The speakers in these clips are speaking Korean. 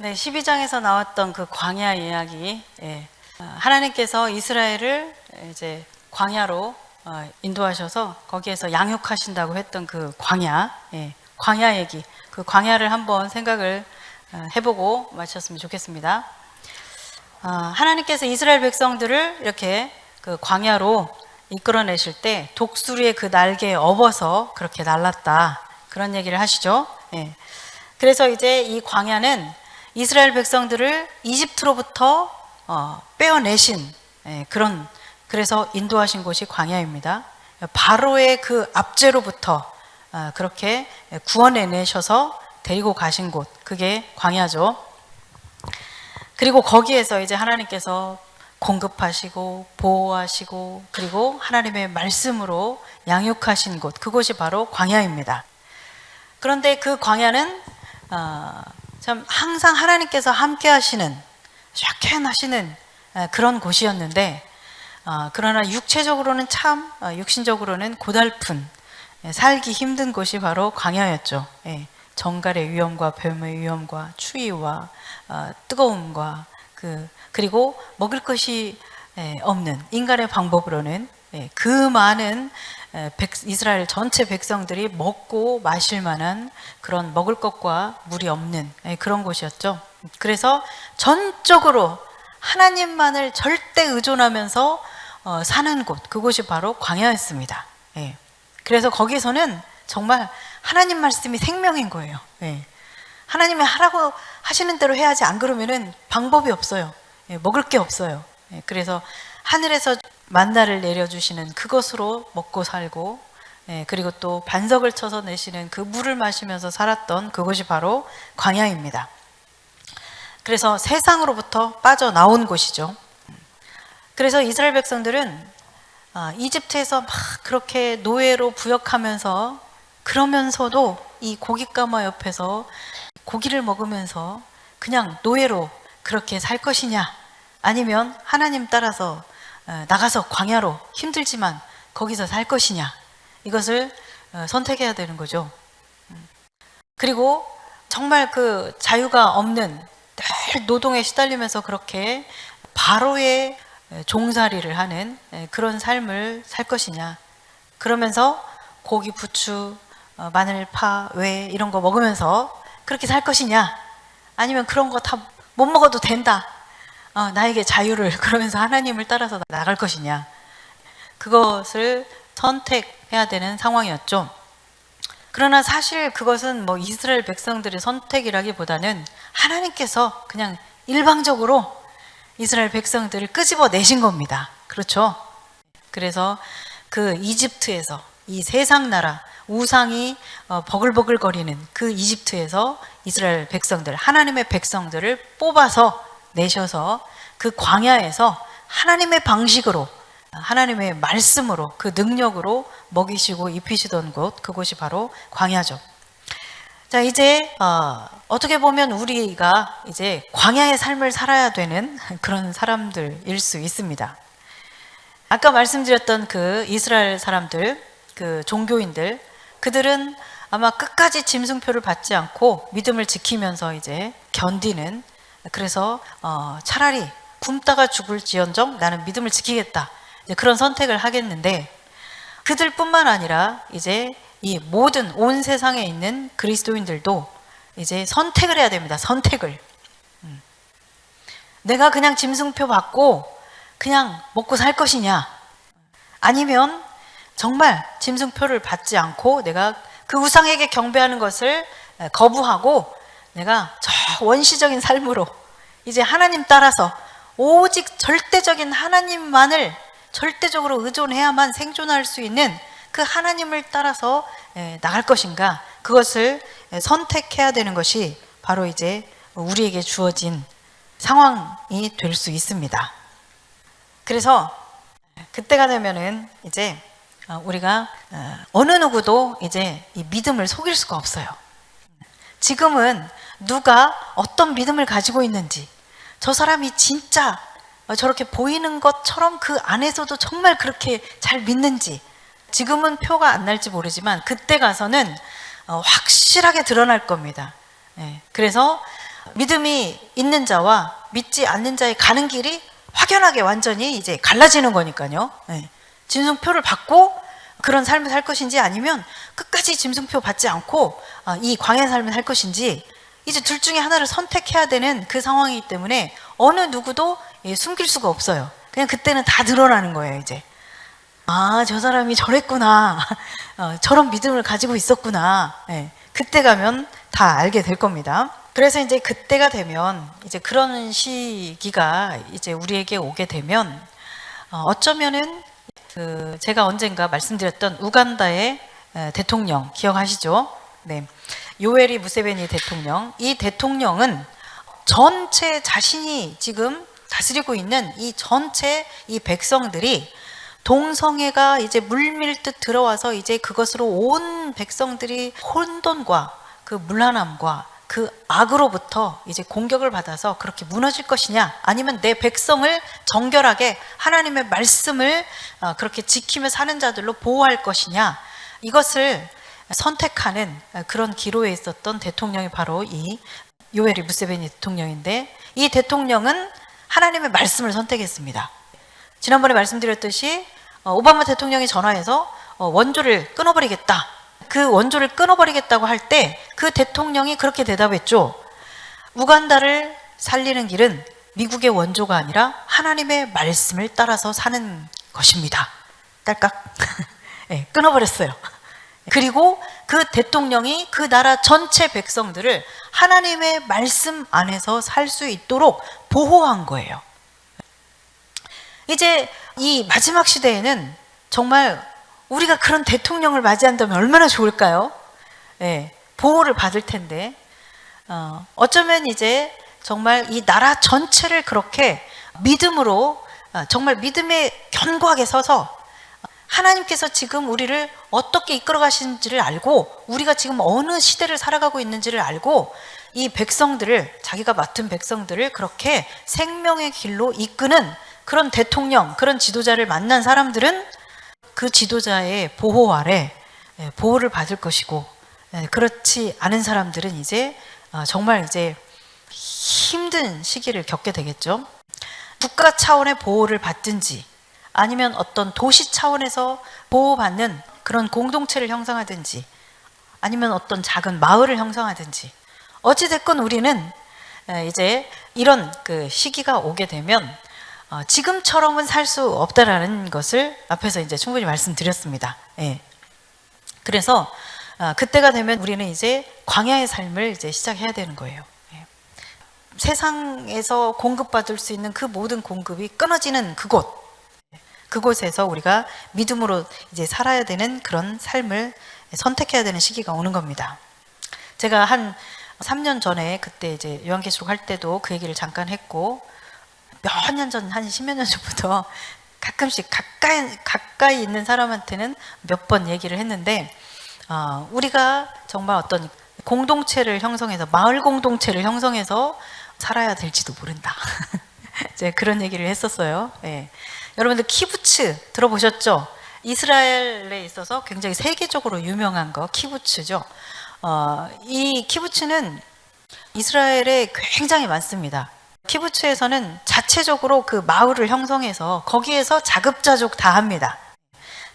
네, 12장에서 나왔던 그 광야 이야기, 하나님께서 이스라엘을 이제 광야로 인도하셔서 거기에서 양육하신다고 했던 그 광야, 광야 얘기, 그 광야를 한번 생각을 해보고 마쳤으면 좋겠습니다. 하나님께서 이스라엘 백성들을 이렇게 그 광야로 이끌어내실 때 독수리의 그 날개에 업어서 그렇게 날랐다, 그런 얘기를 하시죠. 그래서 이제 이 광야는 이스라엘 백성들을 이집트로부터 빼어내신 그래서 인도하신 곳이 광야입니다. 바로의 그 압제로부터 그렇게 구원해내셔서 데리고 가신 곳, 그게 광야죠. 그리고 거기에서 이제 하나님께서 공급하시고 보호하시고 그리고 하나님의 말씀으로 양육하신 곳, 그곳이 바로 광야입니다. 그런데 그 광야는 참 항상 하나님께서 함께 하시는, 샤켄하시는 그런 곳이었는데, 그러나 육체적으로는 참 육신적으로는 고달픈, 살기 힘든 곳이 바로 광야였죠. 정갈의 위험과 뱀의 위험과 추위와 뜨거움과 그리고 먹을 것이 없는 인간의 방법으로는 그 많은 이스라엘 전체 백성들이 먹고 마실 만한 그런 먹을 것과 물이 없는 그런 곳이었죠. 그래서 전적으로 하나님만을 절대 의존하면서 사는 곳, 그곳이 바로 광야였습니다. 그래서 거기서는 정말 하나님 말씀이 생명인 거예요. 하나님이 하라고 하시는 대로 해야지, 안 그러면은 방법이 없어요. 먹을 게 없어요. 그래서 하늘에서 만나를 내려주시는 그것으로 먹고 살고, 그리고 또 반석을 쳐서 내시는 그 물을 마시면서 살았던 그곳이 바로 광야입니다. 그래서 세상으로부터 빠져나온 곳이죠. 그래서 이스라엘 백성들은 이집트에서 막 그렇게 노예로 부역하면서, 그러면서도 이 고깃가마 옆에서 고기를 먹으면서 그냥 노예로 그렇게 살 것이냐, 아니면 하나님 따라서 나가서 광야로 힘들지만 거기서 살 것이냐, 이것을 선택해야 되는 거죠. 그리고 정말 그 자유가 없는, 늘 노동에 시달리면서 그렇게 바로의 종살이를 하는 그런 삶을 살 것이냐, 그러면서 고기, 부추, 마늘, 파, 왜 이런 거 먹으면서 그렇게 살 것이냐, 아니면 그런 거 다 못 먹어도 된다, 나에게 자유를, 그러면서 하나님을 따라서 나갈 것이냐, 그것을 선택해야 되는 상황이었죠. 그러나 사실 그것은 뭐 이스라엘 백성들의 선택이라기보다는 하나님께서 그냥 일방적으로 이스라엘 백성들을 끄집어 내신 겁니다. 그렇죠? 그래서 그 이집트에서, 이 세상 나라, 우상이 버글버글거리는 그 이집트에서 이스라엘 백성들, 하나님의 백성들을 뽑아서 내셔서 그 광야에서 하나님의 방식으로, 하나님의 말씀으로, 그 능력으로 먹이시고 입히시던 곳, 그곳이 바로 광야죠. 자, 이제 어떻게 보면 우리가 이제 광야의 삶을 살아야 되는 그런 사람들일 수 있습니다. 아까 말씀드렸던 그 이스라엘 사람들, 그 종교인들, 그들은 아마 끝까지 짐승표를 받지 않고 믿음을 지키면서 이제 견디는, 그래서 차라리 굶다가 죽을지언정 나는 믿음을 지키겠다, 이제 그런 선택을 하겠는데, 그들뿐만 아니라 이제 이 모든 온 세상에 있는 그리스도인들도 이제 선택을 해야 됩니다. 선택을. 내가 그냥 짐승표 받고 그냥 먹고 살 것이냐, 아니면 정말 짐승표를 받지 않고 내가 그 우상에게 경배하는 것을 거부하고 내가 저 원시적인 삶으로 이제 하나님 따라서 오직 절대적인 하나님만을 절대적으로 의존해야만 생존할 수 있는 그 하나님을 따라서 나갈 것인가, 그것을 선택해야 되는 것이 바로 이제 우리에게 주어진 상황이 될 수 있습니다. 그래서 그때가 되면은 이제 우리가 어느 누구도 이제 이 믿음을 속일 수가 없어요. 지금은 누가 어떤 믿음을 가지고 있는지, 저 사람이 진짜 저렇게 보이는 것처럼 그 안에서도 정말 그렇게 잘 믿는지, 지금은 표가 안 날지 모르지만 그때 가서는 확실하게 드러날 겁니다. 그래서 믿음이 있는 자와 믿지 않는 자의 가는 길이 확연하게 완전히 이제 갈라지는 거니까요. 네. 짐승표를 받고 그런 삶을 살 것인지 아니면 끝까지 짐승표 받지 않고 이 광야의 삶을 살 것인지 이제 둘 중에 하나를 선택해야 되는 그 상황이기 때문에 어느 누구도 숨길 수가 없어요. 그냥 그때는 다 드러나는 거예요. 이제 저 사람이 저랬구나. 저런 믿음을 가지고 있었구나. 네. 그때 가면 다 알게 될 겁니다. 그래서 이제 그때가 되면 이제 그런 시기가 이제 우리에게 오게 되면 어쩌면은 제가 언젠가 말씀드렸던 우간다의 대통령 기억하시죠? 네. 요웨리 무세베니 대통령. 이 대통령은 전체 자신이 지금 다스리고 있는 이 전체 이 백성들이 동성애가 이제 물밀듯 들어와서 이제 그것으로 온 백성들이 혼돈과 그 문란함과 그 악으로부터 이제 공격을 받아서 그렇게 무너질 것이냐, 아니면 내 백성을 정결하게 하나님의 말씀을 그렇게 지키며 사는 자들로 보호할 것이냐, 이것을 선택하는 그런 기로에 있었던 대통령이 바로 이 요웨리 무세베니 대통령인데, 이 대통령은 하나님의 말씀을 선택했습니다. 지난번에 말씀드렸듯이 오바마 대통령이 전화해서 원조를 끊어버리겠다, 그 원조를 끊어버리겠다고 할 때 그 대통령이 그렇게 대답했죠. 우간다를 살리는 길은 미국의 원조가 아니라 하나님의 말씀을 따라서 사는 것입니다. 딸깍. 네, 끊어버렸어요. 그리고 그 대통령이 그 나라 전체 백성들을 하나님의 말씀 안에서 살 수 있도록 보호한 거예요. 이제 이 마지막 시대에는 정말 우리가 그런 대통령을 맞이한다면 얼마나 좋을까요? 네, 보호를 받을 텐데 어쩌면 이제 정말 이 나라 전체를 그렇게 믿음으로 정말 믿음에 견고하게 서서 하나님께서 지금 우리를 어떻게 이끌어 가시는지를 알고 우리가 지금 어느 시대를 살아가고 있는지를 알고 이 백성들을, 자기가 맡은 백성들을 그렇게 생명의 길로 이끄는 그런 대통령, 그런 지도자를 만난 사람들은 그 지도자의 보호 아래 보호를 받을 것이고, 그렇지 않은 사람들은 이제 정말 이제 힘든 시기를 겪게 되겠죠. 국가 차원의 보호를 받든지 아니면 어떤 도시 차원에서 보호받는 그런 공동체를 형성하든지 아니면 어떤 작은 마을을 형성하든지, 어찌됐건 우리는 이제 이런 그 시기가 오게 되면 지금처럼은 살 수 없다라는 것을 앞에서 이제 충분히 말씀드렸습니다. 예. 그래서 그때가 되면 우리는 이제 광야의 삶을 이제 시작해야 되는 거예요. 예. 세상에서 공급받을 수 있는 그 모든 공급이 끊어지는 그곳에서 우리가 믿음으로 이제 살아야 되는 그런 삶을 선택해야 되는 시기가 오는 겁니다. 제가 한 3년 전에 그때 이제 요한계시록 할 때도 그 얘기를 잠깐 했고, 몇 년 전, 한 10몇 년 전부터 가끔씩 가까이 있는 사람한테는 몇 번 얘기를 했는데, 우리가 정말 어떤 공동체를 형성해서, 마을 공동체를 형성해서 살아야 될지도 모른다. 이제 그런 얘기를 했었어요. 예. 여러분들 키부츠 들어보셨죠? 이스라엘에 있어서 굉장히 세계적으로 유명한 거 키부츠죠. 이 키부츠는 이스라엘에 굉장히 많습니다. 키부츠에서는 자체적으로 그 마을을 형성해서 거기에서 자급자족 다 합니다.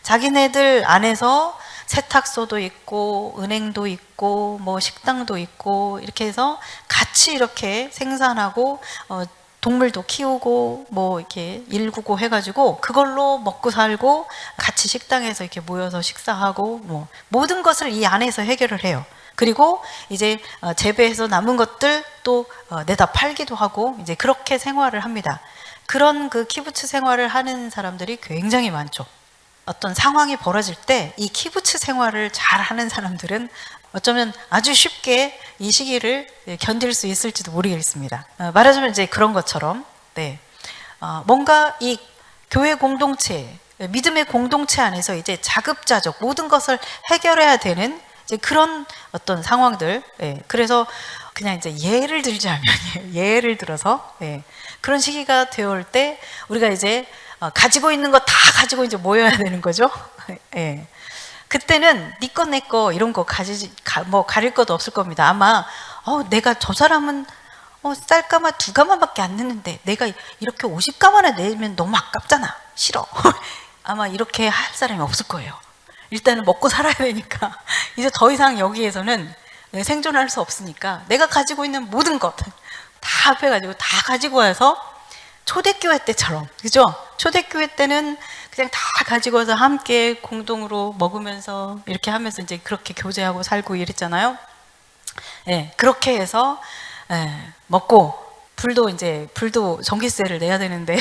자기네들 안에서 세탁소도 있고 은행도 있고 뭐 식당도 있고 이렇게 해서 같이 이렇게 생산하고 동물도 키우고 뭐 이렇게 일구고 해가지고 그걸로 먹고 살고 같이 식당에서 이렇게 모여서 식사하고 뭐 모든 것을 이 안에서 해결을 해요. 그리고 이제 재배해서 남은 것들 또 내다 팔기도 하고 이제 그렇게 생활을 합니다. 그런 그 키부츠 생활을 하는 사람들이 굉장히 많죠. 어떤 상황이 벌어질 때 이 키부츠 생활을 잘 하는 사람들은 어쩌면 아주 쉽게 이 시기를 견딜 수 있을지도 모르겠습니다. 말하자면 이제 그런 것처럼, 네, 뭔가 이 교회 공동체, 믿음의 공동체 안에서 이제 자급자족 모든 것을 해결해야 되는 이제 그런 어떤 상황들. 예, 그래서 그냥 이제 예를 들자면 예를 들어서 그런 시기가 되어올 때 우리가 이제 가지고 있는 거 다 가지고 이제 모여야 되는 거죠. 예. 그때는 네 거 내 거 이런 거 가릴 것도 없을 겁니다. 아마 내가 저 사람은 쌀가마 2가마밖에 안 넣는데 내가 이렇게 50가마나 내면 너무 아깝잖아. 싫어. 아마 이렇게 할 사람이 없을 거예요. 일단은 먹고 살아야 되니까 이제 더 이상 여기에서는 생존할 수 없으니까 내가 가지고 있는 모든 것 다 합해가지고 다 가지고 와서 초대교회 때처럼, 그죠? 초대교회 때는 그냥 다 가지고 와서 함께 공동으로 먹으면서 이렇게 하면서 이제 그렇게 교제하고 살고 이랬잖아요. 예, 그렇게 해서 먹고 불도 전기세를 내야 되는데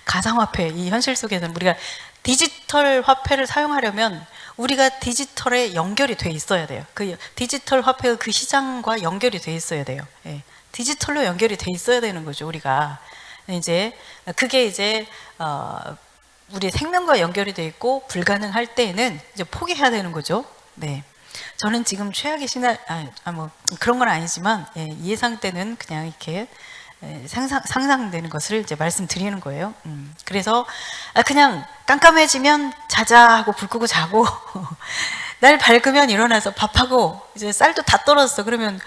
가상화폐 이 현실 속에서는 우리가 디지털 화폐를 사용하려면 우리가 디지털에 연결이 돼 있어야 돼요. 그 디지털 화폐가 그 시장과 연결이 돼 있어야 돼요. 예, 디지털로 연결이 돼 있어야 되는 거죠. 우리가 이제 그게 이제 우리 생명과 연결이 돼 있고 불가능할 때에는 이제 포기해야 되는 거죠. 네. 저는 지금 최악의 뭐 그런 건 아니지만 예상 때는 그냥 이렇게 상상되는 것을 이제 말씀드리는 거예요. 그래서 그냥 깜깜해지면 자자 하고 불 끄고 자고 날 밝으면 일어나서 밥하고 이제 쌀도 다 떨어졌어. 그러면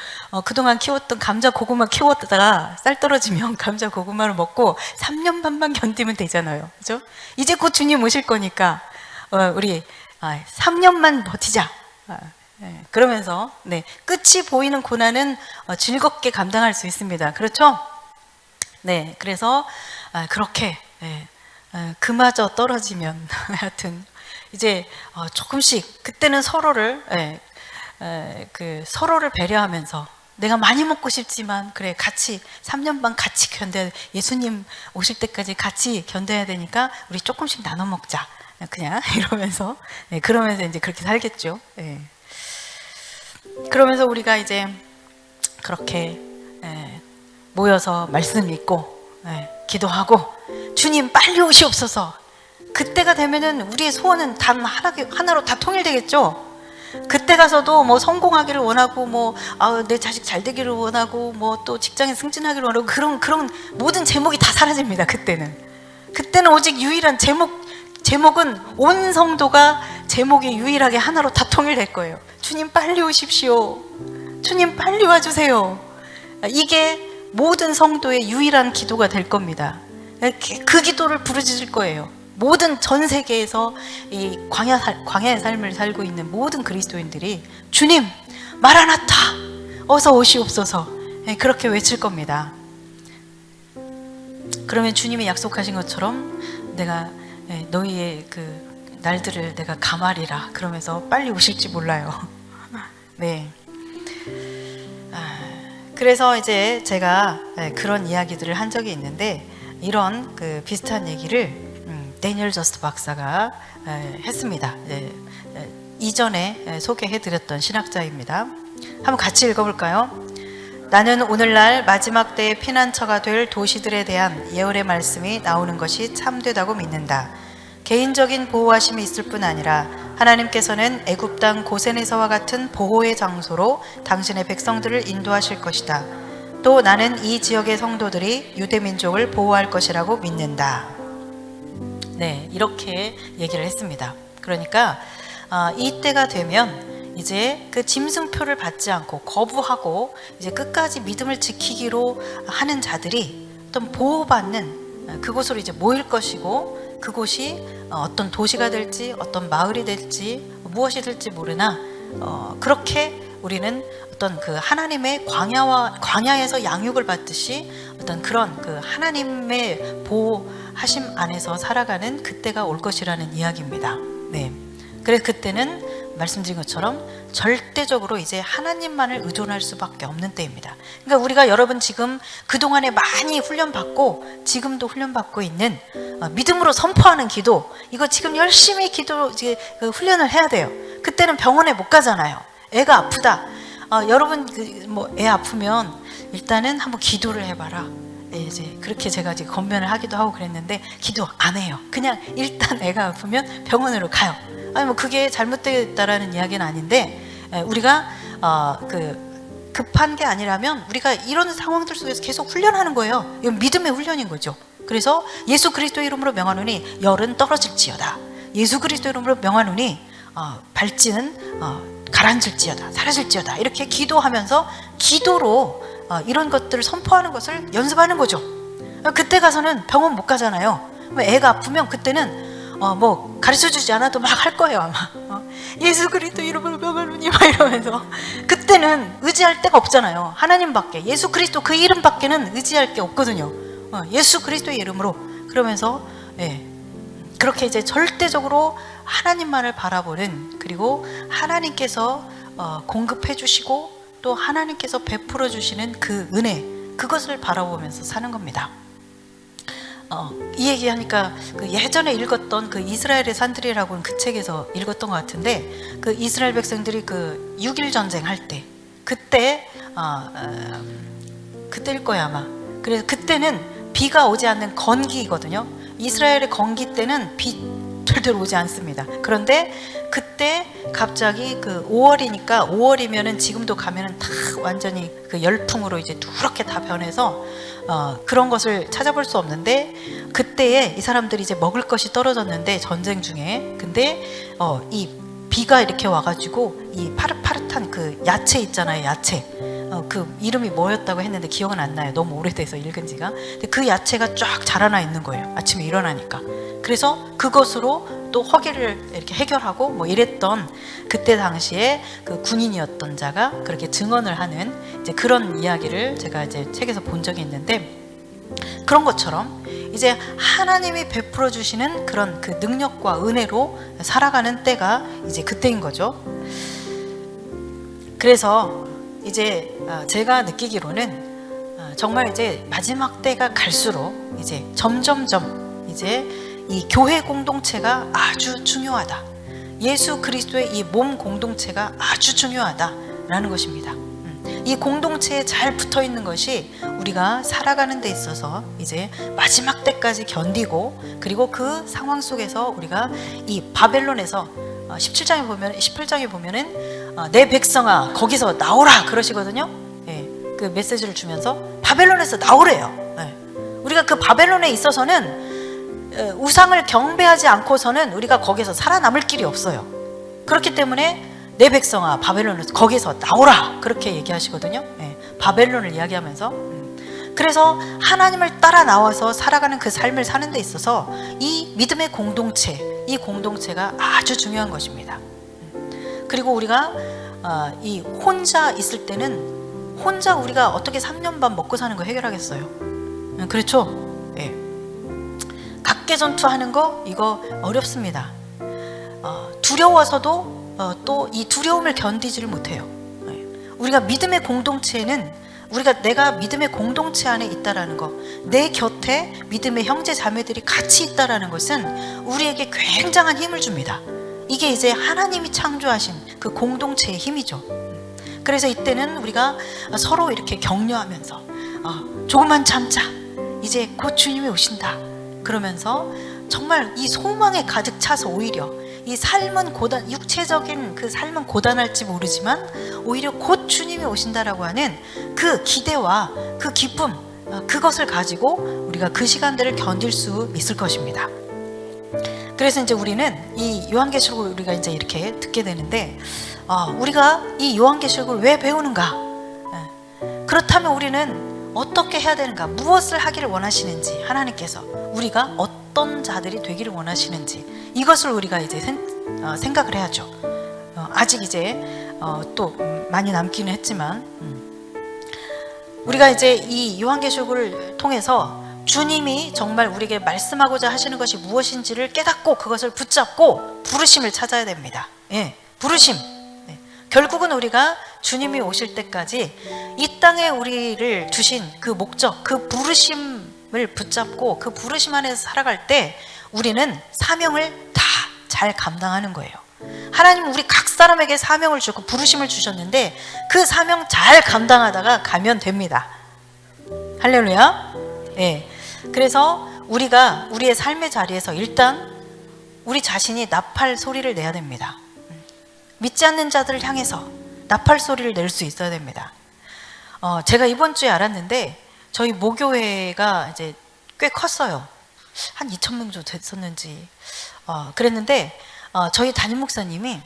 그동안 키웠던 감자 고구마 키웠다가 쌀 떨어지면 감자 고구마를 먹고 3년 반만 견디면 되잖아요. 그죠? 이제 곧 주님 오실 거니까 우리 3년만 버티자. 그러면서 끝이 보이는 고난은 즐겁게 감당할 수 있습니다. 그렇죠? 네, 그래서 그렇게 그마저 떨어지면 하여튼 이제 조금씩 그때는 서로를 서로를 배려하면서 내가 많이 먹고 싶지만 그래 같이 3년 반 같이 예수님 오실 때까지 같이 견뎌야 되니까 우리 조금씩 나눠 먹자 그냥 이러면서 그러면서 이제 그렇게 살겠죠. 그러면서 우리가 이제 그렇게 모여서 말씀 읽고 기도하고 주님 빨리 오시옵소서. 그때가 되면은 우리의 소원은 단 하나로 다 통일되겠죠. 그때 가서도 뭐 성공하기를 원하고 뭐 내 자식 잘 되기를 원하고 뭐 또 직장에 승진하기를 원하고 그런 모든 제목이 다 사라집니다. 그때는 오직 유일한 제목은 온 성도가 제목이 유일하게 하나로 다 통일될 거예요. 주님 빨리 오십시오. 주님 빨리 와주세요. 이게 모든 성도의 유일한 기도가 될 겁니다. 그 기도를 부르짖을 거예요. 모든 전 세계에서 이 광야의 삶을 살고 있는 모든 그리스도인들이 주님 마라나타 어서 오시옵소서 그렇게 외칠 겁니다. 그러면 주님이 약속하신 것처럼 내가 너희의 그 날들을 내가 감하리라 그러면서 빨리 오실지 몰라요. 네. 그래서 이제 제가 그런 이야기들을 한 적이 있는데 이런 그 비슷한 얘기를 데니얼 저스트 박사가 했습니다. 이전에 소개해드렸던 신학자입니다. 한번 같이 읽어볼까요? 나는 오늘날 마지막 때의 피난처가 될 도시들에 대한 예언의 말씀이 나오는 것이 참되다고 믿는다. 개인적인 보호하심이 있을 뿐 아니라 하나님께서는 애굽 땅 고센에서와 같은 보호의 장소로 당신의 백성들을 인도하실 것이다. 또 나는 이 지역의 성도들이 유대민족을 보호할 것이라고 믿는다. 네, 이렇게 얘기를 했습니다. 그러니까 이때가 되면 이제 그 짐승표를 받지 않고 거부하고 이제 끝까지 믿음을 지키기로 하는 자들이 어떤 보호받는 그곳으로 이제 모일 것이고 그곳이 어떤 도시가 될지 어떤 마을이 될지 무엇이 될지 모르나 그렇게 우리는 어떤 그 하나님의 광야에서 양육을 받듯이 어떤 그런 그 하나님의 보호하심 안에서 살아가는 그때가 올 것이라는 이야기입니다. 네. 그래서 그때는 말씀드린 것처럼 절대적으로 이제 하나님만을 의존할 수밖에 없는 때입니다. 그러니까 우리가 여러분 지금 그동안에 많이 훈련받고 지금도 훈련받고 있는 믿음으로 선포하는 기도 이거 지금 열심히 훈련을 해야 돼요. 그때는 병원에 못 가잖아요. 애가 아프다. 여러분 뭐 애 아프면 일단은 한번 기도를 해봐라. 이제 그렇게 제가 지금 권면을 하기도 하고 그랬는데 기도 안 해요. 그냥 일단 애가 아프면 병원으로 가요. 아니 뭐 그게 잘못됐다라는 이야기는 아닌데 우리가 급한 게 아니라면 우리가 이런 상황들 속에서 계속 훈련하는 거예요. 이건 믿음의 훈련인 거죠. 그래서 예수 그리스도 이름으로 명하노니 열은 떨어질지어다. 예수 그리스도 이름으로 명하노니 발진은 가라앉을지어다. 사라질지어다. 이렇게 기도하면서 기도로 이런 것들을 선포하는 것을 연습하는 거죠. 그때 가서는 병원 못 가잖아요. 애가 아프면 그때는 뭐 가르쳐주지 않아도 막 할 거예요 아마. 예수 그리스도 이름으로 명하노니 막 이러면서. 그때는 의지할 데가 없잖아요. 하나님밖에, 예수 그리스도 그 이름밖에는 의지할 게 없거든요. 예수 그리스도의 이름으로. 그러면서 그렇게 이제 절대적으로 하나님만을 바라보는, 그리고 하나님께서 공급해 주시고 또 하나님께서 베풀어 주시는 그 은혜, 그것을 바라보면서 사는 겁니다. 이 얘기하니까 그 예전에 읽었던 그 이스라엘의 산들이라고 하는 그 책에서 읽었던 것 같은데, 그 이스라엘 백성들이 그 6.1 전쟁 할 때, 그때일 거야 아마. 그래서 그때는 비가 오지 않는 건기거든요. 이스라엘의 건기 때는 비 절대로 오지 않습니다. 그런데 그때 갑자기 그 5월이니까, 5월이면은 지금도 가면은 다 완전히 그 열풍으로 이제 누렇게 다 변해서 그런 것을 찾아볼 수 없는데, 그때에 이 사람들이 이제 먹을 것이 떨어졌는데, 전쟁 중에. 근데 이 비가 이렇게 와가지고 이 파릇파릇한 그 야채 있잖아요, 야채. 그 이름이 뭐였다고 했는데 기억은 안 나요. 너무 오래돼서 읽은 지가. 근데 그 야채가 쫙 자라나 있는 거예요, 아침에 일어나니까. 그래서 그것으로 또 허기를 이렇게 해결하고 뭐 이랬던, 그때 당시에 그 군인이었던 자가 그렇게 증언을 하는 이제 그런 이야기를 제가 이제 책에서 본 적이 있는데, 그런 것처럼 이제 하나님이 베풀어 주시는 그런 그 능력과 은혜로 살아가는 때가 이제 그때인 거죠. 그래서 이제 제가 느끼기로는 정말 이제 마지막 때가 갈수록 이제 점점점 이제 이 교회 공동체가 아주 중요하다. 예수 그리스도의 이 몸 공동체가 아주 중요하다라는 것입니다. 이 공동체에 잘 붙어 있는 것이 우리가 살아가는 데 있어서 이제 마지막 때까지 견디고, 그리고 그 상황 속에서 우리가 이 바벨론에서 18장에 보면은 내 백성아 거기서 나오라 그러시거든요. 그 메시지를 주면서 바벨론에서 나오래요. 우리가 그 바벨론에 있어서는 우상을 경배하지 않고서는 우리가 거기서 살아남을 길이 없어요. 그렇기 때문에 내 백성아 바벨론에서 거기서 나오라 그렇게 얘기하시거든요. 바벨론을 이야기하면서. 그래서 하나님을 따라 나와서 살아가는 그 삶을 사는 데 있어서 이 믿음의 공동체, 이 공동체가 아주 중요한 것입니다. 그리고 우리가 이 혼자 있을 때는 혼자 우리가 어떻게 3년 반 먹고 사는 거 해결하겠어요? 그렇죠? 각계전투하는 거 이거 어렵습니다. 두려워서도 또 이 두려움을 견디지를 못해요. 우리가 믿음의 공동체에는 내가 믿음의 공동체 안에 있다라는 거, 내 곁에 믿음의 형제 자매들이 같이 있다라는 것은 우리에게 굉장한 힘을 줍니다. 이게 이제 하나님이 창조하신 그 공동체의 힘이죠. 그래서 이때는 우리가 서로 이렇게 격려하면서 조금만 참자, 이제 곧 주님이 오신다 그러면서 정말 이 소망에 가득 차서 오히려 이 삶은 육체적인 그 삶은 고단할지 모르지만 오히려 곧 주님이 오신다라고 하는 그 기대와 그 기쁨, 그것을 가지고 우리가 그 시간들을 견딜 수 있을 것입니다. 그래서 이제 우리는 이 요한계시록을 우리가 이제 이렇게 듣게 되는데, 우리가 이 요한계시록을 왜 배우는가? 그렇다면 우리는 어떻게 해야 되는가? 무엇을 하기를 원하시는지, 하나님께서 우리가 어떤 자들이 되기를 원하시는지, 이것을 우리가 이제 생각을 해야죠. 아직 이제 또 많이 남기는 했지만, 우리가 이제 이 요한계시록을 통해서 주님이 정말 우리에게 말씀하고자 하시는 것이 무엇인지를 깨닫고 그것을 붙잡고 부르심을 찾아야 됩니다. 부르심. 결국은 우리가 주님이 오실 때까지 이 땅에 우리를 두신 그 목적, 그 부르심을 붙잡고 그 부르심 안에서 살아갈 때 우리는 사명을 다 잘 감당하는 거예요. 하나님은 우리 각 사람에게 사명을 주고 부르심을 주셨는데 그 사명 잘 감당하다가 가면 됩니다. 할렐루야. 그래서 우리가 우리의 삶의 자리에서 일단 우리 자신이 나팔 소리를 내야 됩니다. 믿지 않는 자들을 향해서 나팔 소리를 낼 수 있어야 됩니다. 제가 이번 주에 알았는데 저희 모교회가 이제 꽤 컸어요. 한 2,000명 정도 됐었는지 그랬는데 저희 담임 목사님이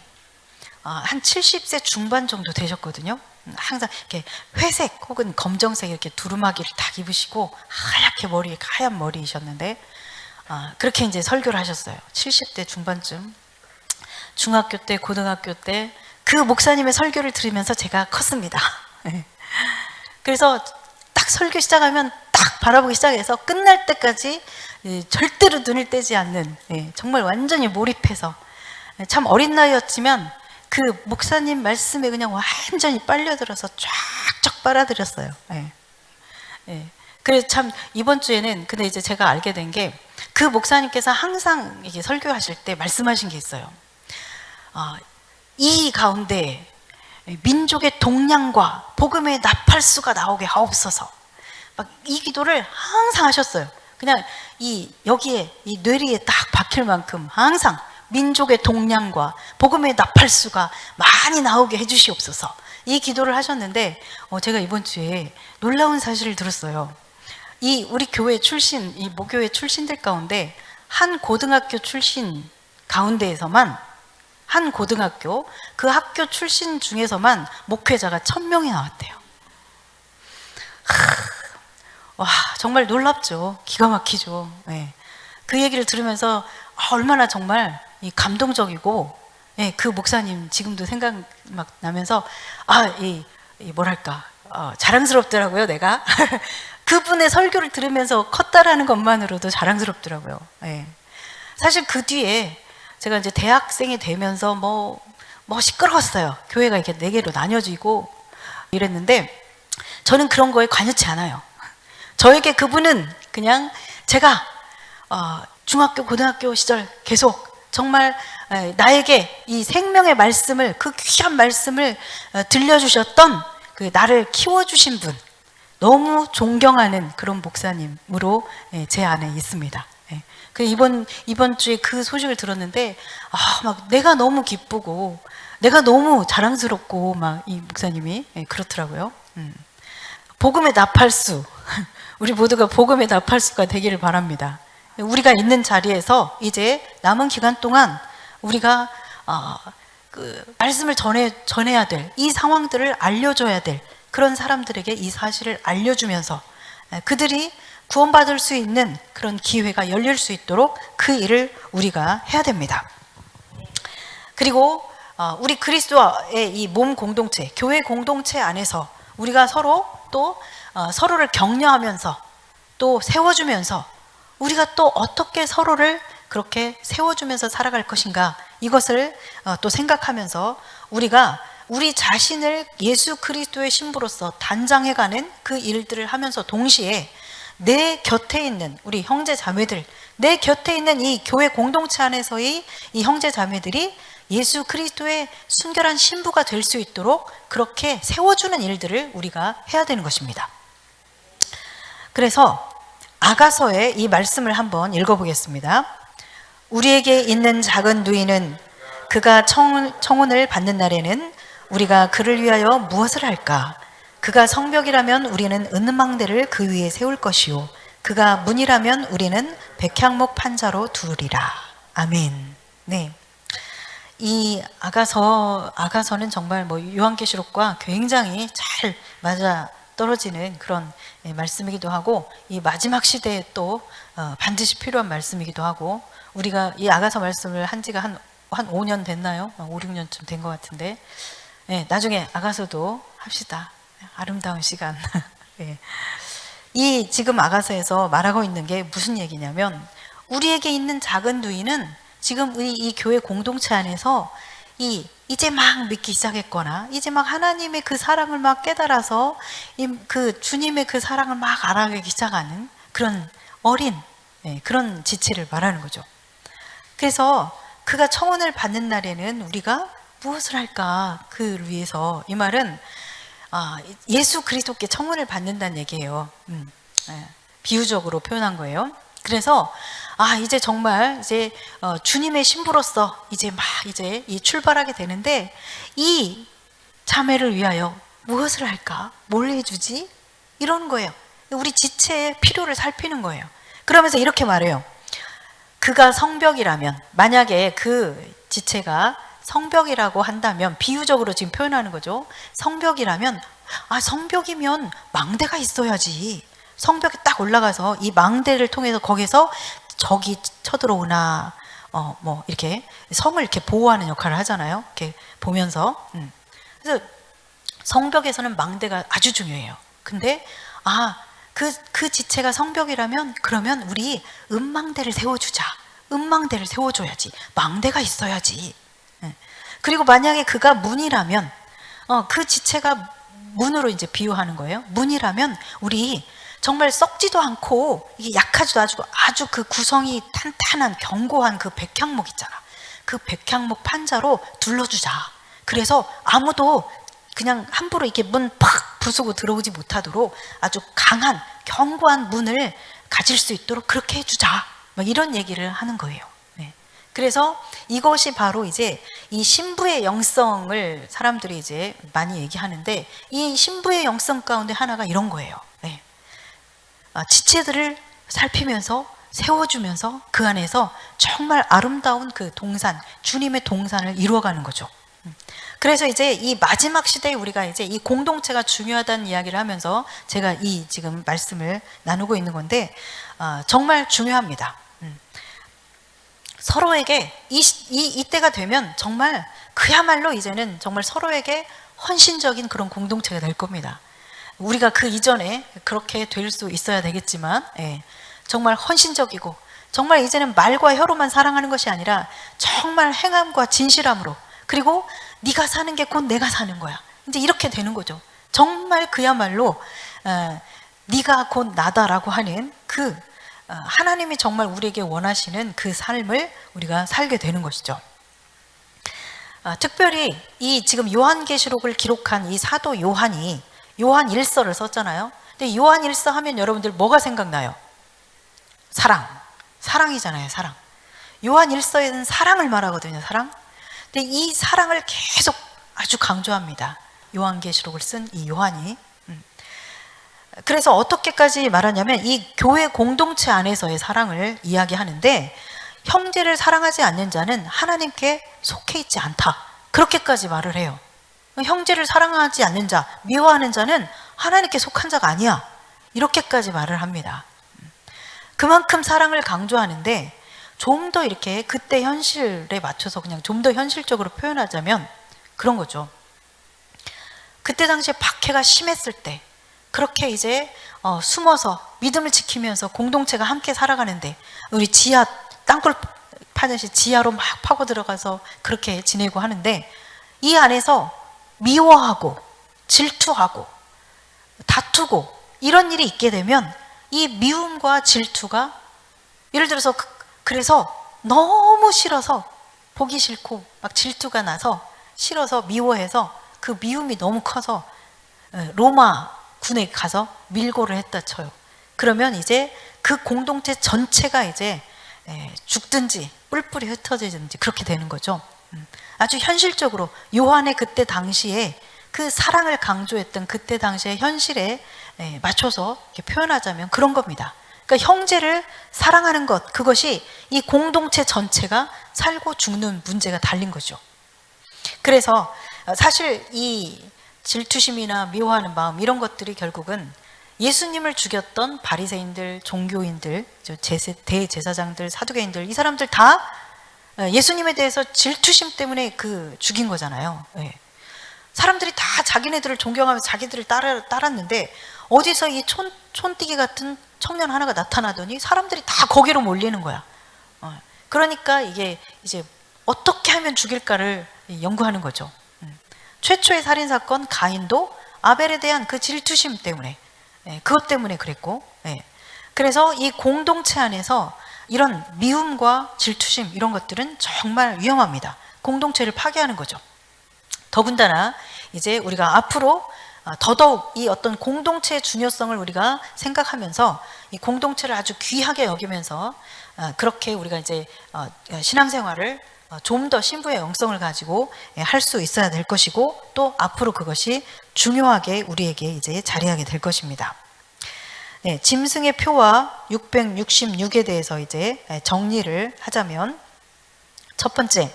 한 70세 중반 정도 되셨거든요. 항상 이렇게 회색 혹은 검정색 이렇게 두루마기를 딱 입으시고 하얗게 하얀 머리이셨는데, 그렇게 이제 설교를 하셨어요. 70대 중반쯤. 중학교 때, 고등학교 때 그 목사님의 설교를 들으면서 제가 컸습니다. 그래서 딱 설교 시작하면 딱 바라보기 시작해서 끝날 때까지 절대로 눈을 떼지 않는, 정말 완전히 몰입해서, 참 어린 나이였지만 그 목사님 말씀에 그냥 완전히 빨려들어서 쫙쫙 빨아들였어요. 그래서 참 이번 주에는, 근데 이제 제가 알게 된 게, 그 목사님께서 항상 이게 설교하실 때 말씀하신 게 있어요. 이 가운데 민족의 동량과 복음의 나팔수가 나오게 하옵소서. 막 이 기도를 항상 하셨어요. 그냥 여기에 이 뇌리에 딱 박힐 만큼 항상 민족의 동량과 복음의 나팔수가 많이 나오게 해주시옵소서. 이 기도를 하셨는데, 제가 이번 주에 놀라운 사실을 들었어요. 우리 교회 출신, 이 모교회 출신들 가운데 한 고등학교 출신 가운데에서만, 한 고등학교 그 학교 출신 중에서만 목회자가 1000명이 나왔대요. 와, 정말 놀랍죠. 기가 막히죠. 그 얘기를 들으면서 얼마나 정말 감동적이고, 그 목사님 지금도 생각 막 나면서 뭐랄까, 자랑스럽더라고요, 내가. 그분의 설교를 들으면서 컸다라는 것만으로도 자랑스럽더라고요. 사실 그 뒤에 제가 이제 대학생이 되면서 뭐 시끄러웠어요. 교회가 이렇게 4개로 나뉘어지고 이랬는데, 저는 그런 거에 관여치 않아요. 저에게 그분은 그냥 제가 중학교, 고등학교 시절 계속 정말 나에게 이 생명의 말씀을, 그 귀한 말씀을 들려주셨던, 그 나를 키워주신 분, 너무 존경하는 그런 목사님으로 제 안에 있습니다. 그 이번 주에 그 소식을 들었는데, 막 내가 너무 기쁘고 내가 너무 자랑스럽고 막 이 목사님이 그렇더라고요. 복음의 나팔수, 우리 모두가 복음의 나팔수가 되기를 바랍니다. 우리가 있는 자리에서 이제 남은 기간 동안 우리가 그 말씀을 전해야 될, 이 상황들을 알려줘야 될 그런 사람들에게 이 사실을 알려주면서 그들이 구원받을 수 있는 그런 기회가 열릴 수 있도록 그 일을 우리가 해야 됩니다. 그리고 우리 그리스도의 이 몸 공동체, 교회 공동체 안에서 우리가 서로 또 서로를 격려하면서 또 세워주면서, 우리가 또 어떻게 서로를 그렇게 세워주면서 살아갈 것인가, 이것을 또 생각하면서 우리가 우리 자신을 예수 그리스도의 신부로서 단장해가는 그 일들을 하면서, 동시에 내 곁에 있는 우리 형제 자매들, 내 곁에 있는 이 교회 공동체 안에서의 이 형제 자매들이 예수 그리스도의 순결한 신부가 될 수 있도록 그렇게 세워주는 일들을 우리가 해야 되는 것입니다. 그래서 아가서의 이 말씀을 한번 읽어보겠습니다. 우리에게 있는 작은 누이는 그가 청혼을 받는 날에는 우리가 그를 위하여 무엇을 할까? 그가 성벽이라면 우리는 은망대를 그 위에 세울 것이요, 그가 문이라면 우리는 백향목 판자로 두으리라. 아멘. 네, 이 아가서는 정말 요한계시록과 굉장히 잘 맞아 떨어지는 그런 말씀이기도 하고, 이 마지막 시대에 또 반드시 필요한 말씀이기도 하고, 우리가 이 아가서 말씀을 한 지가 한 5년 됐나요? 5, 6년쯤 된 것 같은데, 나중에 아가서도 합시다. 아름다운 시간. 이 지금 아가서에서 말하고 있는 게 무슨 얘기냐면, 우리에게 있는 작은 누이는 지금 이 교회 공동체 안에서 이제 막 믿기 시작했거나, 이제 막 하나님의 그 사랑을 막 깨달아서 그 주님의 그 사랑을 막 알아가기 시작하는 그런 어린 그런 지체를 말하는 거죠. 그래서 그가 청혼을 받는 날에는 우리가 무엇을 할까? 그를 위해서. 이 말은 예수 그리스도께 청혼을 받는다는 얘기예요. 비유적으로 표현한 거예요. 그래서 이제 정말 이제 주님의 신부로서 이제 출발하게 되는데, 이 자매를 위하여 무엇을 할까? 뭘 해주지? 이런 거예요. 우리 지체의 필요를 살피는 거예요. 그러면서 이렇게 말해요. 그가 성벽이라면, 만약에 그 지체가 성벽이라고 한다면, 비유적으로 지금 표현하는 거죠. 성벽이라면, 성벽이면 망대가 있어야지. 성벽에 딱 올라가서 이 망대를 통해서 거기서 적이 쳐들어오나, 이렇게 성을 이렇게 보호하는 역할을 하잖아요. 이렇게 보면서. 그래서 성벽에서는 망대가 아주 중요해요. 근데, 그 지체가 성벽이라면, 그러면 우리 은망대를 세워주자. 은망대를 세워줘야지. 망대가 있어야지. 그리고 만약에 그가 문이라면, 그 지체가 문으로 이제 비유하는 거예요. 문이라면 우리 정말 썩지도 않고 이게 약하지도 아주 그 구성이 탄탄한 견고한 그 백향목 있잖아. 그 백향목 판자로 둘러주자. 그래서 아무도 그냥 함부로 이렇게 문 팍 부수고 들어오지 못하도록 아주 강한 견고한 문을 가질 수 있도록 그렇게 해주자. 이런 얘기를 하는 거예요. 그래서 이것이 바로 이제 이 신부의 영성을 사람들이 이제 많이 얘기하는데, 이 신부의 영성 가운데 하나가 이런 거예요. 지체들을 살피면서 세워주면서 그 안에서 정말 아름다운 그 동산, 주님의 동산을 이루어가는 거죠. 그래서 이제 이 마지막 시대에 우리가 이제 이 공동체가 중요하다는 이야기를 하면서 제가 이 지금 말씀을 나누고 있는 건데, 정말 중요합니다. 서로에게 이때가 되면 정말 그야말로 이제는 정말 서로에게 헌신적인 그런 공동체가 될 겁니다. 우리가 그 이전에 그렇게 될 수 있어야 되겠지만, 정말 헌신적이고, 정말 이제는 말과 혀로만 사랑하는 것이 아니라 정말 행함과 진실함으로, 그리고 네가 사는 게 곧 내가 사는 거야. 이제 이렇게 되는 거죠. 정말 그야말로 네가 곧 나다라고 하는 그 하나님이 정말 우리에게 원하시는 그 삶을 우리가 살게 되는 것이죠. 특별히 이 지금 요한계시록을 기록한 이 사도 요한이 요한 1서를 썼잖아요. 근데 요한 1서 하면 여러분들 뭐가 생각나요? 사랑이잖아요. 사랑. 요한 1서에는 사랑을 말하거든요. 사랑. 근데 이 사랑을 계속 아주 강조합니다. 요한계시록을 쓴 이 요한이. 그래서 어떻게까지 말하냐면 이 교회 공동체 안에서의 사랑을 이야기하는데, 형제를 사랑하지 않는 자는 하나님께 속해 있지 않다. 그렇게까지 말을 해요. 형제를 사랑하지 않는 자, 미워하는 자는 하나님께 속한 자가 아니야. 이렇게까지 말을 합니다. 그만큼 사랑을 강조하는데, 좀 더 이렇게 그때 현실에 맞춰서 그냥 좀 더 현실적으로 표현하자면 그런 거죠. 그때 당시에 박해가 심했을 때 그렇게 이제 숨어서 믿음을 지키면서 공동체가 함께 살아가는데, 우리 지하 땅굴 파듯이 지하로 막 파고 들어가서 그렇게 지내고 하는데, 이 안에서 미워하고 질투하고 다투고 이런 일이 있게 되면 이 미움과 질투가, 예를 들어서 그래서 너무 싫어서, 보기 싫고 막 질투가 나서 싫어서 미워해서 그 미움이 너무 커서 로마 군에 가서 밀고를 했다 쳐요. 그러면 이제 그 공동체 전체가 이제 죽든지 뿔뿔이 흩어지든지 그렇게 되는 거죠. 아주 현실적으로 요한의 그때 당시에 그 사랑을 강조했던 그때 당시의 현실에 맞춰서 이렇게 표현하자면 그런 겁니다. 그러니까 형제를 사랑하는 것, 그것이 이 공동체 전체가 살고 죽는 문제가 달린 거죠. 그래서 사실 이 질투심이나 미워하는 마음, 이런 것들이 결국은 예수님을 죽였던 바리새인들, 종교인들, 대제사장들, 사두개인들, 이 사람들 다 예수님에 대해서 질투심 때문에 죽인 거잖아요. 사람들이 다 자기네들을 존경하면서 자기들을 따랐는데, 어디서 이 촌띠기 같은 청년 하나가 나타나더니 사람들이 다 거기로 몰리는 거야. 그러니까 이게 이제 어떻게 하면 죽일까를 연구하는 거죠. 최초의 살인사건 가인도 아벨에 대한 그 질투심 때문에, 그것 때문에 그랬고, 그래서 이 공동체 안에서 이런 미움과 질투심, 이런 것들은 정말 위험합니다. 공동체를 파괴하는 거죠. 더군다나 이제 우리가 앞으로 더더욱 이 어떤 공동체의 중요성을 우리가 생각하면서 이 공동체를 아주 귀하게 여기면서 그렇게 우리가 이제 신앙생활을 좀 더 신부의 영성을 가지고 할 수 있어야 될 것이고, 또 앞으로 그것이 중요하게 우리에게 이제 자리하게 될 것입니다. 짐승의 표와 666에 대해서 이제 정리를 하자면, 첫 번째,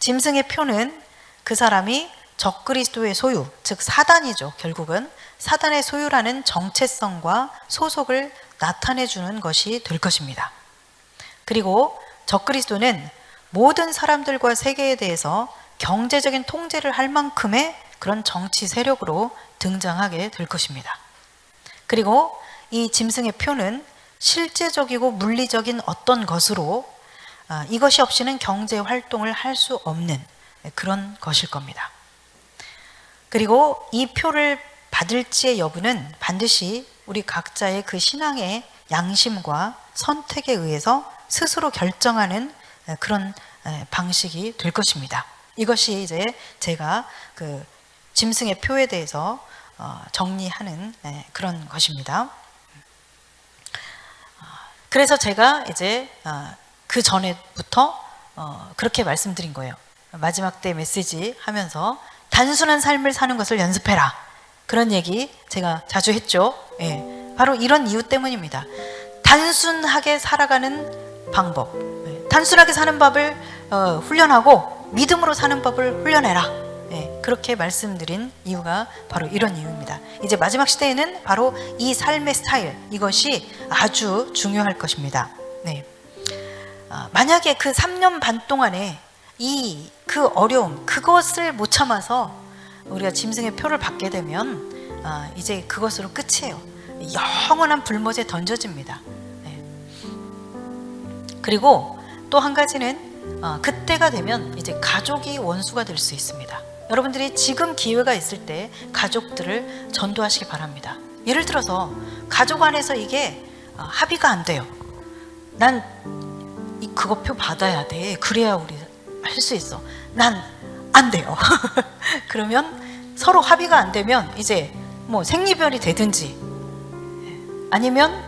짐승의 표는 그 사람이 적그리스도의 소유, 즉 사단이죠. 결국은 사단의 소유라는 정체성과 소속을 나타내주는 것이 될 것입니다. 그리고 적그리스도는 모든 사람들과 세계에 대해서 경제적인 통제를 할 만큼의 그런 정치 세력으로 등장하게 될 것입니다. 그리고 이 짐승의 표는 실제적이고 물리적인 어떤 것으로 이것이 없이는 경제 활동을 할 수 없는 그런 것일 겁니다. 그리고 이 표를 받을지의 여부는 반드시 우리 각자의 그 신앙의 양심과 선택에 의해서 스스로 결정하는 그런 방식이 될 것입니다. 이것이 이제 제가 그 짐승의 표에 대해서 정리하는 그런 것입니다. 그래서 제가 이제 그 전에부터 그렇게 말씀드린 거예요. 마지막 때 메시지 하면서 단순한 삶을 사는 것을 연습해라. 그런 얘기 제가 자주 했죠. 예, 바로 이런 이유 때문입니다. 단순하게 살아가는 방법, 단순하게 사는 법을 훈련하고 믿음으로 사는 법을 훈련해라. 그렇게 말씀드린 이유가 바로 이런 이유입니다. 이제 마지막 시대에는 바로 이 삶의 스타일, 이것이 아주 중요할 것입니다. 네. 만약에 그 3년 반 동안에 그 어려움, 그것을 못 참아서 우리가 짐승의 표를 받게 되면 이제 그것으로 끝이에요. 영원한 불못에 던져집니다. 네. 그리고 또 한 가지는 그때가 되면 이제 가족이 원수가 될 수 있습니다. 여러분들이 지금 기회가 있을 때 가족들을 전도하시기 바랍니다. 예를 들어서 가족 안에서 이게 합의가 안 돼요. 난 그거 표 받아야 돼. 그래야 우리 할 수 있어. 난 안 돼요. 그러면 서로 합의가 안 되면 이제 뭐 생리별이 되든지 아니면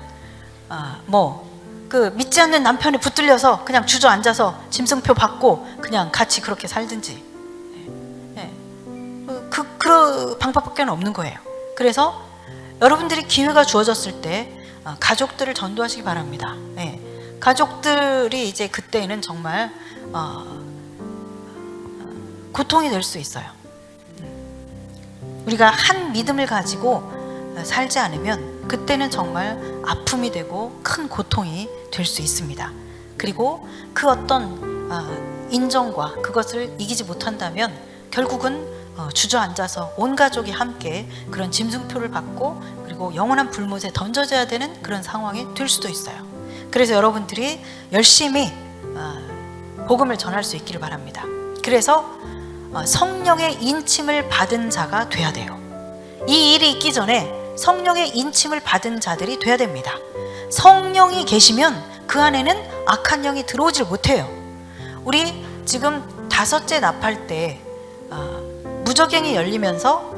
그 믿지 않는 남편에 붙들려서 그냥 주저앉아서 짐승표 받고 그냥 같이 그렇게 살든지 그 방법밖에 없는 거예요. 그래서 여러분들이 기회가 주어졌을 때 가족들을 전도하시기 바랍니다. 가족들이 이제 그때는 정말 고통이 될 수 있어요. 우리가 한 믿음을 가지고 살지 않으면 그때는 정말 아픔이 되고 큰 고통이 될 수 있습니다. 그리고 그 어떤 인정과 그것을 이기지 못한다면 결국은 주저앉아서 온 가족이 함께 그런 짐승표를 받고 그리고 영원한 불못에 던져져야 되는 그런 상황이 될 수도 있어요. 그래서 여러분들이 열심히 복음을 전할 수 있기를 바랍니다. 그래서 성령의 인침을 받은 자가 돼야 돼요. 이 일이 있기 전에 성령의 인침을 받은 자들이 돼야 됩니다. 성령이 계시면 그 안에는 악한 영이 들어오질 못해요. 우리 지금 5째 납할 때 무저갱이 열리면서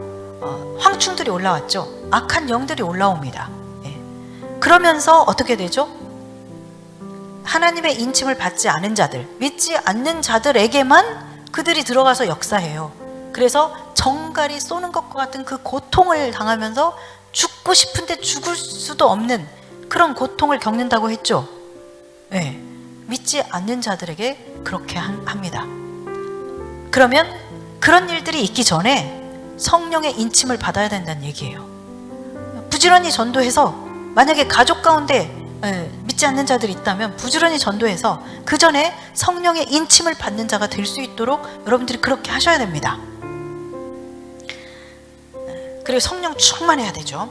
황충들이 올라왔죠. 악한 영들이 올라옵니다. 그러면서 어떻게 되죠? 하나님의 인침을 받지 않은 자들, 믿지 않는 자들에게만 그들이 들어가서 역사해요. 그래서 정갈이 쏘는 것과 같은 그 고통을 당하면서 죽고 싶은데 죽을 수도 없는 그런 고통을 겪는다고 했죠. 믿지 않는 자들에게 그렇게 합니다. 그러면 그런 일들이 있기 전에 성령의 인침을 받아야 된다는 얘기예요. 부지런히 전도해서 만약에 가족 가운데 믿지 않는 자들이 있다면 부지런히 전도해서 그 전에 성령의 인침을 받는 자가 될 수 있도록 여러분들이 그렇게 하셔야 됩니다. 그리고 성령 충만해야 되죠.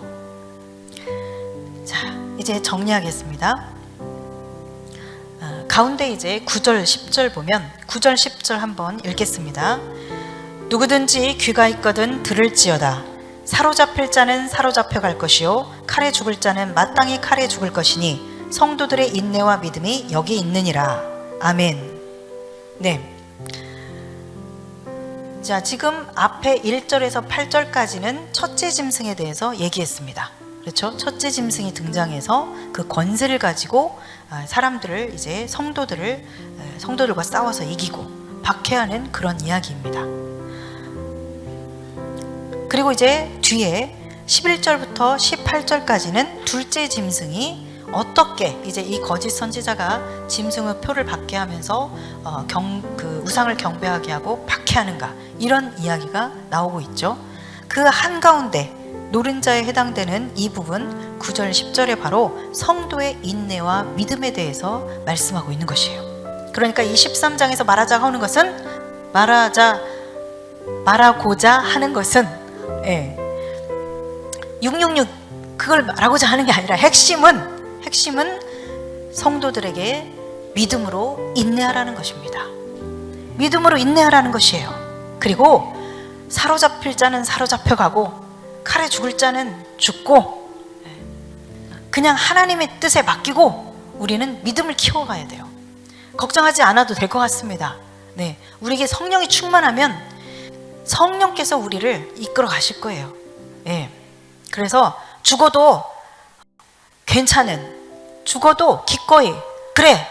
자, 이제 정리하겠습니다. 가운데 이제 9절 10절 보면 9절 10절 한번 읽겠습니다. 누구든지 귀가 있거든 들을지어다. 사로잡힐 자는 사로잡혀 갈 것이요 칼에 죽을 자는 마땅히 칼에 죽을 것이니 성도들의 인내와 믿음이 여기 있느니라. 아멘. 네. 자, 지금 앞에 1절에서 8절까지는 첫째 짐승에 대해서 얘기했습니다. 그렇죠? 첫째 짐승이 등장해서 그 권세를 가지고 사람들을 이제 성도들과 싸워서 이기고 박해하는 그런 이야기입니다. 그리고 이제 뒤에 11절부터 18절까지는 둘째 짐승이 어떻게 이제 이 거짓 선지자가 짐승의 표를 받게 하면서 그 우상을 경배하게 하고 박해하는가, 이런 이야기가 나오고 있죠. 그 한가운데 노른자에 해당되는 이 부분 9절 10절에 바로 성도의 인내와 믿음에 대해서 말씀하고 있는 것이에요. 그러니까 이 13장에서 말하고자 하는 것은 666 그걸 말하고자 하는 게 아니라 핵심은 성도들에게 믿음으로 인내하라는 것입니다. 믿음으로 인내하라는 것이에요. 그리고 사로잡힐 자는 사로잡혀가고 칼에 죽을 자는 죽고, 그냥 하나님의 뜻에 맡기고 우리는 믿음을 키워가야 돼요. 걱정하지 않아도 될 것 같습니다. 네, 우리에게 성령이 충만하면 성령께서 우리를 이끌어 가실 거예요. 네, 그래서 죽어도 괜찮은, 죽어도 기꺼이, 그래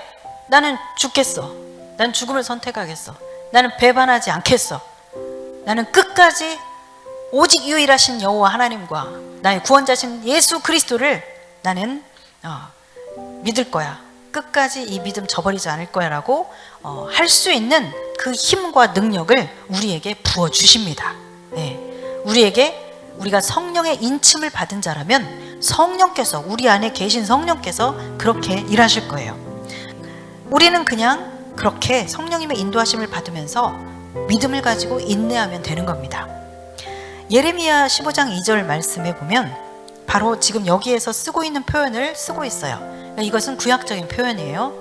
나는 죽겠어, 난 죽음을 선택하겠어, 나는 배반하지 않겠어, 나는 끝까지 오직 유일하신 여호와 하나님과 나의 구원자신 예수 그리스도를 나는 믿을 거야, 끝까지 이 믿음 저버리지 않을 거야 라고 할 수 있는 그 힘과 능력을 우리에게 부어주십니다. 네, 우리가 성령의 인침을 받은 자라면 성령께서, 우리 안에 계신 성령께서 그렇게 일하실 거예요. 우리는 그냥 그렇게 성령님의 인도하심을 받으면서 믿음을 가지고 인내하면 되는 겁니다. 예레미야 15장 2절 말씀에 보면 바로 지금 여기에서 쓰고 있는 표현을 쓰고 있어요. 이것은 구약적인 표현이에요.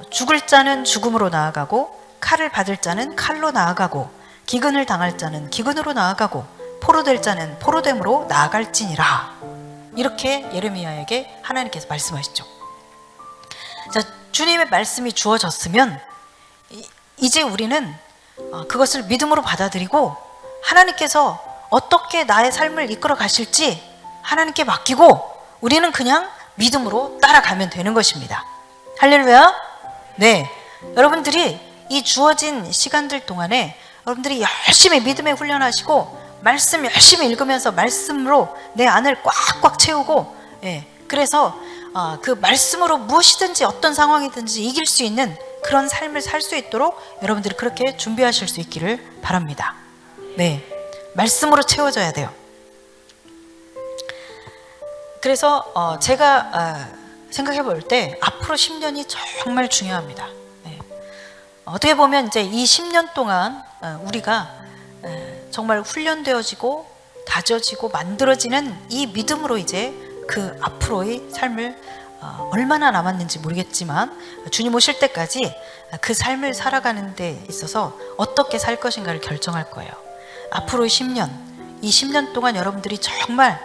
죽을 자는 죽음으로 나아가고, 칼을 받을 자는 칼로 나아가고, 기근을 당할 자는 기근으로 나아가고, 포로될 자는 포로됨으로 나아갈지니라. 이렇게 예레미야에게 하나님께서 말씀하시죠. 자, 주님의 말씀이 주어졌으면 이제 우리는 그것을 믿음으로 받아들이고 하나님께서 어떻게 나의 삶을 이끌어 가실지 하나님께 맡기고 우리는 그냥 믿음으로 따라가면 되는 것입니다. 할렐루야. 네, 여러분들이 이 주어진 시간들 동안에 여러분들이 열심히 믿음에 훈련하시고 말씀 열심히 읽으면서 말씀으로 내 안을 꽉꽉 채우고, 그래서 그 말씀으로 무엇이든지 어떤 상황이든지 이길 수 있는 그런 삶을 살 수 있도록 여러분들이 그렇게 준비하실 수 있기를 바랍니다. 네, 말씀으로 채워져야 돼요. 그래서 제가 생각해 볼 때 앞으로 10년이 정말 중요합니다. 어떻게 보면 이제 이 10년 동안 우리가 정말 훈련되어지고 다져지고 만들어지는 이 믿음으로 이제 그 앞으로의 삶을 얼마나 남았는지 모르겠지만 주님 오실 때까지 그 삶을 살아가는 데 있어서 어떻게 살 것인가를 결정할 거예요. 앞으로의 10년, 이 10년 동안 여러분들이 정말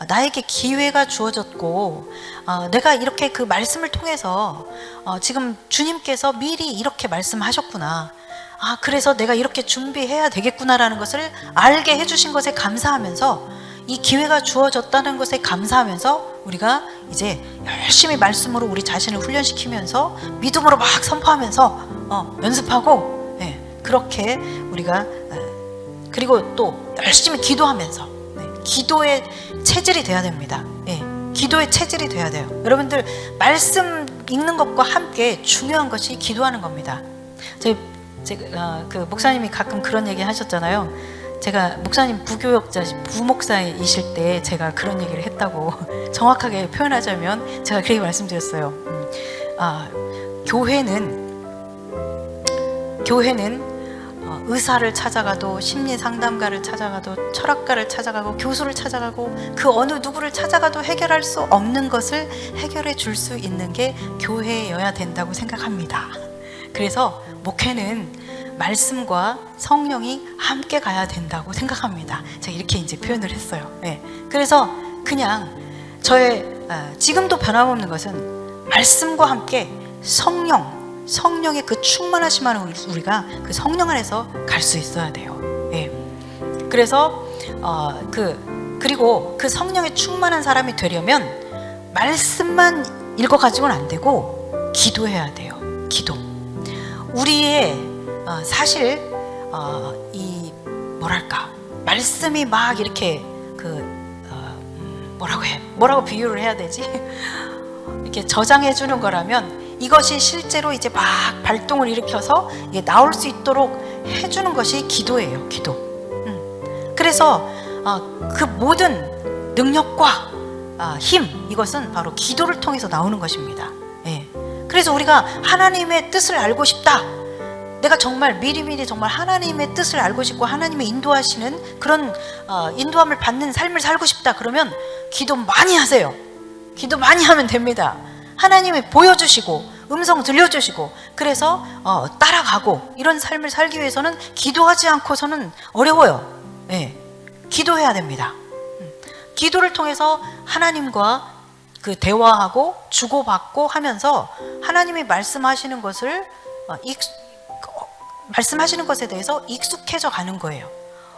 나에게 기회가 주어졌고 내가 이렇게 그 말씀을 통해서 지금 주님께서 미리 이렇게 말씀하셨구나, 그래서 내가 이렇게 준비해야 되겠구나라는 것을 알게 해주신 것에 감사하면서, 이 기회가 주어졌다는 것에 감사하면서 우리가 이제 열심히 말씀으로 우리 자신을 훈련시키면서 믿음으로 막 선포하면서 연습하고, 그렇게 우리가 그리고 또 열심히 기도하면서 기도의 체질이 돼야 됩니다. 기도의 체질이 돼야 돼요. 여러분들 말씀 읽는 것과 함께 중요한 것이 기도하는 겁니다. 제가 그 목사님이 가끔 그런 얘기 하셨잖아요. 제가 목사님 부목사이실 때 제가 그런 얘기를 했다고 정확하게 표현하자면 제가 그렇게 말씀드렸어요. 교회는 의사를 찾아가도 심리 상담가를 찾아가도 철학가를 찾아가고 교수를 찾아가고 그 어느 누구를 찾아가도 해결할 수 없는 것을 해결해 줄 수 있는 게 교회여야 된다고 생각합니다. 그래서 목회는 말씀과 성령이 함께 가야 된다고 생각합니다. 제가 이렇게 이제 표현을 했어요. 그래서 그냥 저의 지금도 변함없는 것은 말씀과 함께 성령의 그 충만하심 안에 우리가 그 성령 안에서 갈 수 있어야 돼요. 그래서 그리고 그 성령에 충만한 사람이 되려면 말씀만 읽어가지고는 안 되고 기도해야 돼요. 기도. 우리의 사실 이 뭐랄까 말씀이 막 이렇게 뭐라고 비유를 해야 되지? 이렇게 저장해 주는 거라면 이것이 실제로 이제 막 발동을 일으켜서 이게 나올 수 있도록 해주는 것이 기도예요. 기도. 그래서 그 모든 능력과 힘, 이것은 바로 기도를 통해서 나오는 것입니다. 예. 그래서 우리가 하나님의 뜻을 알고 싶다, 내가 정말 미리미리 정말 하나님의 뜻을 알고 싶고 하나님의 인도하시는 그런 인도함을 받는 삶을 살고 싶다, 그러면 기도 많이 하세요. 기도 많이 하면 됩니다. 하나님이 보여주시고 음성 들려주시고, 그래서 따라가고, 이런 삶을 살기 위해서는 기도하지 않고서는 어려워요. 예. 기도해야 됩니다. 기도를 통해서 하나님과 그 대화하고 주고받고 하면서 하나님이 말씀하시는 것을 말씀하시는 것에 대해서 익숙해져 가는 거예요.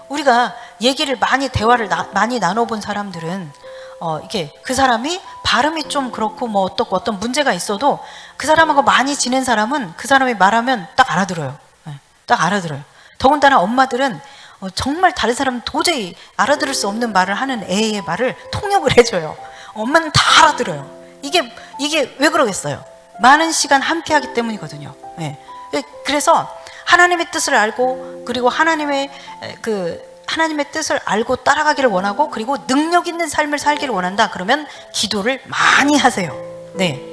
우리가 얘기를 많이 대화를 많이 나눠본 사람들은 이게 그 사람이 발음이 좀 그렇고 뭐 어떤 문제가 있어도 그 사람하고 많이 지낸 사람은 그 사람이 말하면 딱 알아들어요. 딱 알아들어요. 더군다나 엄마들은 정말 다른 사람은 도저히 알아들을 수 없는 말을 하는 애의 말을 통역을 해줘요. 엄마는 다 알아들어요. 이게 왜 그러겠어요? 많은 시간 함께 하기 때문이거든요. 네. 그래서 하나님의 뜻을 알고, 그리고 하나님의 뜻을 알고 따라가기를 원하고, 그리고 능력 있는 삶을 살기를 원한다, 그러면 기도를 많이 하세요. 네.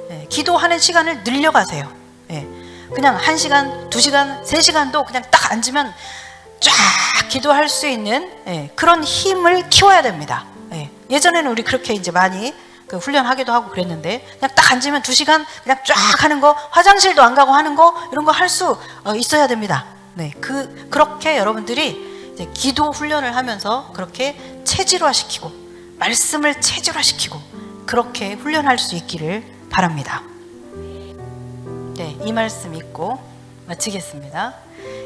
네. 기도하는 시간을 늘려가세요. 네. 그냥 1시간, 2시간, 3시간도 그냥 딱 앉으면 쫙 기도할 수 있는 그런 힘을 키워야 됩니다. 예전에는 우리 그렇게 이제 많이 훈련하기도 하고 그랬는데, 그냥 딱 앉으면 2시간 그냥 쫙 하는 거, 화장실도 안 가고 하는 거, 이런 거 할 수 있어야 됩니다. 네, 그렇게 여러분들이 이제 기도 훈련을 하면서 그렇게 체질화시키고, 말씀을 체질화시키고, 그렇게 훈련할 수 있기를 바랍니다. 네, 이 말씀 읽고 마치겠습니다.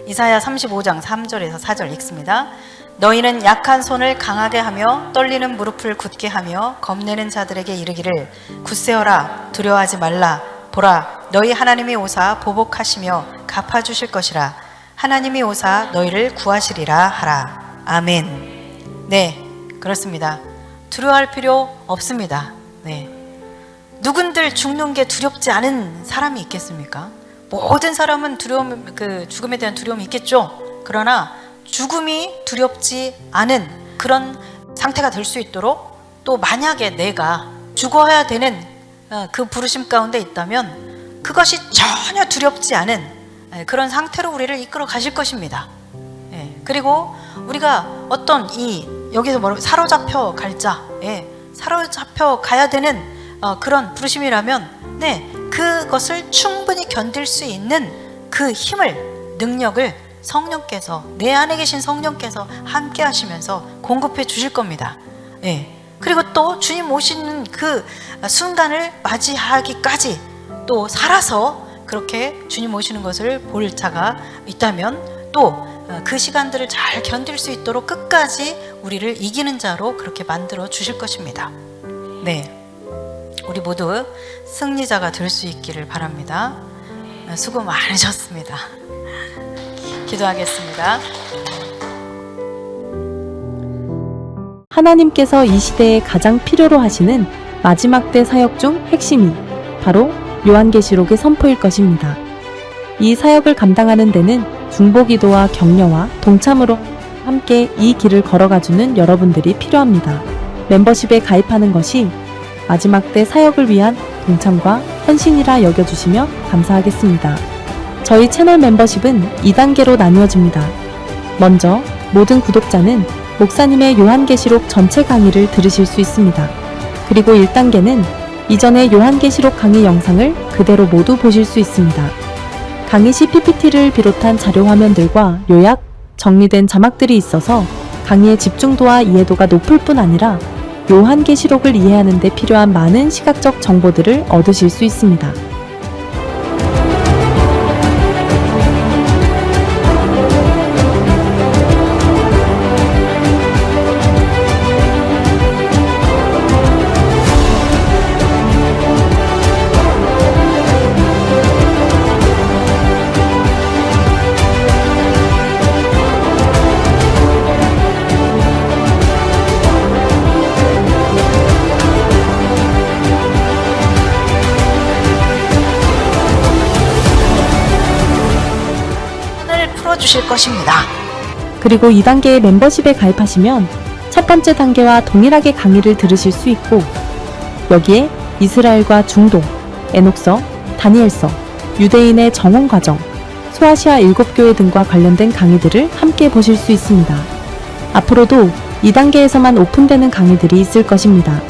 이사야 35장 3절에서 4절 읽습니다. 너희는 약한 손을 강하게 하며 떨리는 무릎을 굳게 하며 겁내는 자들에게 이르기를 굳세어라, 두려워하지 말라. 보라, 너희 하나님이 오사 보복하시며 갚아주실 것이라. 하나님이 오사 너희를 구하시리라 하라. 아멘. 네, 그렇습니다. 두려워할 필요 없습니다. 네. 누군들 죽는 게 두렵지 않은 사람이 있겠습니까? 모든 사람은 죽음에 대한 두려움이 있겠죠. 그러나 죽음이 두렵지 않은 그런 상태가 될 수 있도록, 또 만약에 내가 죽어야 되는 그 부르심 가운데 있다면 그것이 전혀 두렵지 않은 그런 상태로 우리를 이끌어 가실 것입니다. 그리고 우리가 여기서 사로잡혀 갈 자, 사로잡혀 가야 되는 그런 부르심이라면, 그것을 충분히 견딜 수 있는 그 힘을, 능력을 성령께서, 내 안에 계신 성령께서 함께 하시면서 공급해 주실 겁니다. 그리고 또 주님 오시는 그 순간을 맞이하기까지 또 살아서 그렇게 주님 오시는 것을 볼 자가 있다면, 또 그 시간들을 잘 견딜 수 있도록 끝까지 우리를 이기는 자로 그렇게 만들어 주실 것입니다. 네, 우리 모두 승리자가 될 수 있기를 바랍니다. 수고 많으셨습니다. 기도하겠습니다. 하나님께서 이 시대에 가장 필요로 하시는 마지막 때 사역 중 핵심이 바로 요한계시록의 선포일 것입니다. 이 사역을 감당하는 데는 중보기도와 격려와 동참으로 함께 이 길을 걸어가주는 여러분들이 필요합니다. 멤버십에 가입하는 것이 마지막 때 사역을 위한 동참과 헌신이라 여겨주시며 감사하겠습니다. 저희 채널 멤버십은 2단계로 나누어집니다. 먼저 모든 구독자는 목사님의 요한계시록 전체 강의를 들으실 수 있습니다. 그리고 1단계는 이전의 요한계시록 강의 영상을 그대로 모두 보실 수 있습니다. 강의 시 PPT를 비롯한 자료 화면들과 요약, 정리된 자막들이 있어서 강의의 집중도와 이해도가 높을 뿐 아니라 요한계시록을 이해하는 데 필요한 많은 시각적 정보들을 얻으실 수 있습니다. 풀어주실 것입니다. 그리고 2단계의 멤버십에 가입하시면 첫 번째 단계와 동일하게 강의를 들으실 수 있고, 여기에 이스라엘과 중동, 에녹서, 다니엘서, 유대인의 정원 과정, 소아시아 7교회 등과 관련된 강의들을 함께 보실 수 있습니다. 앞으로도 2단계에서만 오픈되는 강의들이 있을 것입니다.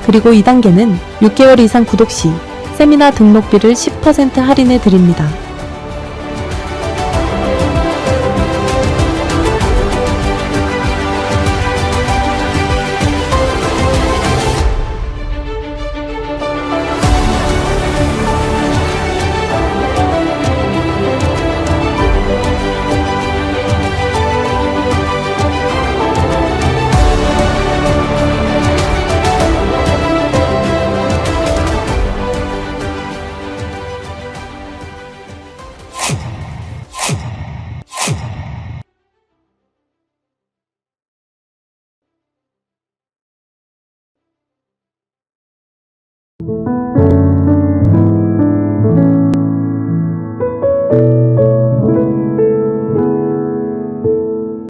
그리고 2단계는 6개월 이상 구독 시 세미나 등록비를 10% 할인해 드립니다.